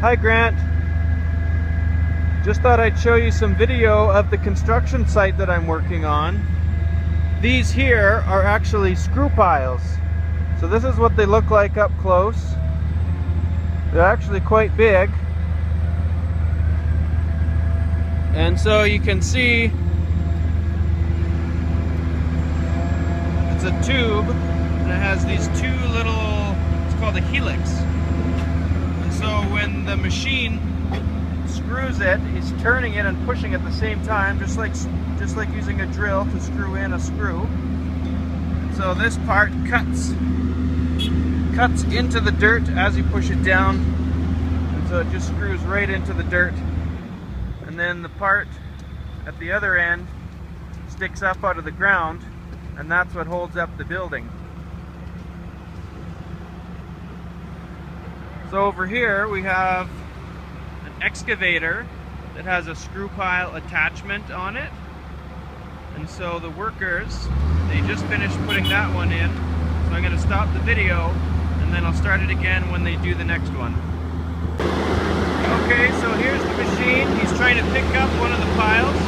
Hi Grant. Just thought I'd show you some video of the construction site that I'm working on. These here are actually screw piles. So this is what they look like up close. They're actually quite big. And so you can see it's a tube and it has these two little, it's called a helix. And so when the machine screws it, he's turning it and pushing at the same time, just like using a drill to screw in a screw. So this part cuts into the dirt as you push it down, and so it just screws right into the dirt. And then the part at the other end sticks up out of the ground, and that's what holds up the building. So over here we have an excavator that has a screw pile attachment on it. And so the workers, they just finished putting that one in. So I'm going to stop the video and then I'll start it again when they do the next one. Okay, so here's the machine. He's trying to pick up one of the piles.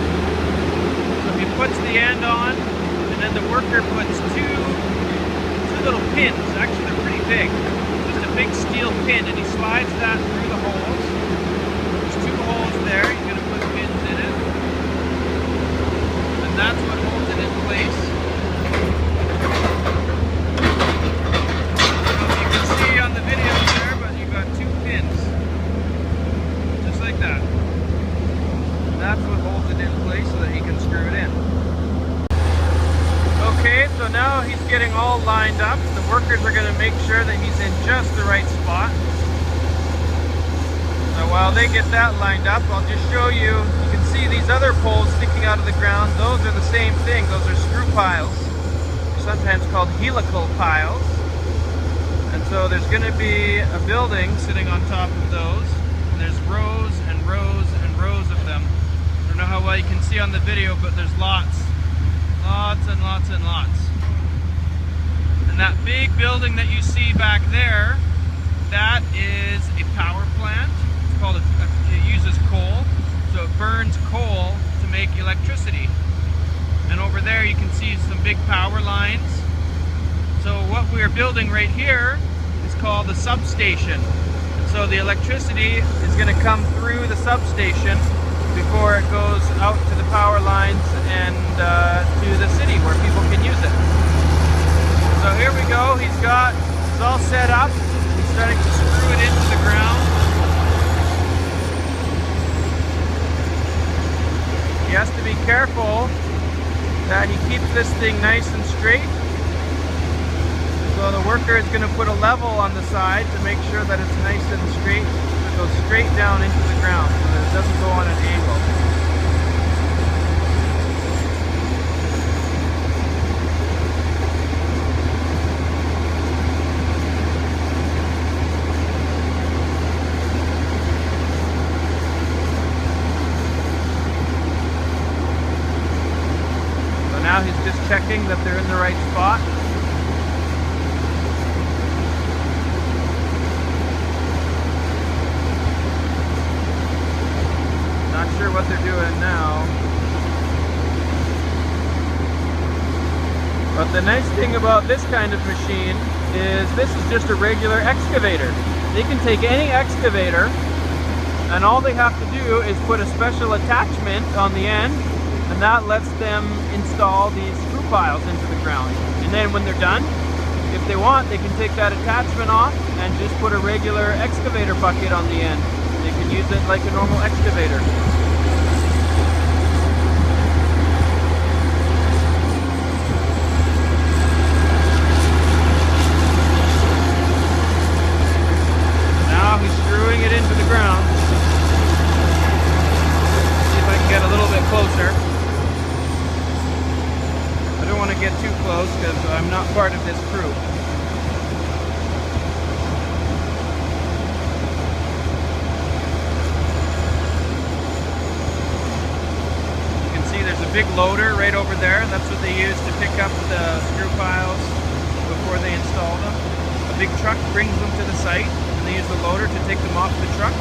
So he puts the end on, and then the worker puts two little pins. Actually, they're pretty big. Just a big steel pin, and he slides that through the holes. There's two holes there. He's going to put pins in it. And that's what holds it in place. I don't know if you can see on the video there, but you've got two pins. Just like that. And that's what holds it in place so that he can screw it in. Okay, so now he's getting all lined up. The workers are going to make sure that he's in just the right spot. So while they get that lined up, I'll just show you. You can see these other poles sticking out of the ground. Those are the same thing. Those are screw piles. They're sometimes called helical piles. And so there's going to be a building sitting on top of those. And there's rows and rows and rows of them. I don't know how well you can see on the video, but there's lots. Lots and lots and lots. And that big building that you see back there, that is a power plant. It's called it uses coal. So it burns coal to make electricity. And over there you can see some big power lines. So what we're building right here is called the substation. And so the electricity is going to come through the substation before it goes out to the power lines and to the city where people can use it. So here we go, it's all set up. He's starting to screw it into the ground. He has to be careful that he keeps this thing nice and straight. So the worker is going to put a level on the side to make sure that it's nice and straight. It goes straight down into the ground so that it doesn't go on an angle. So now he's just checking that they're in the right spot. Not sure what they're doing now. But the nice thing about this kind of machine is this is just a regular excavator. They can take any excavator and all they have to do is put a special attachment on the end, and that lets them install these screw piles into the ground. And then when they're done, if they want, they can take that attachment off and just put a regular excavator bucket on the end. They can use it like a normal excavator. Now he's screwing it into the ground. See if I can get a little bit closer. I don't want to get too close because I'm not part of this crew. There's a big loader right over there. That's what they use to pick up the screw piles before they install them. A big truck brings them to the site, and they use the loader to take them off the truck.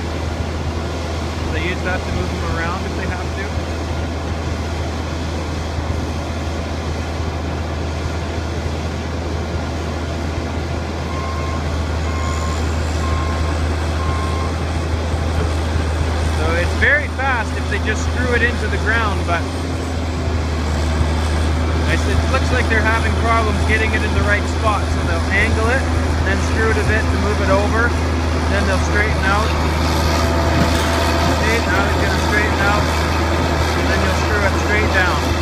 They use that to move them around if they have to. So it's very fast if they just screw it into the ground, but it looks like they're having problems getting it in the right spot. So they'll angle it, then screw it a bit to move it over, then they'll straighten out. See, now it's going to straighten out, and then you'll screw it straight down.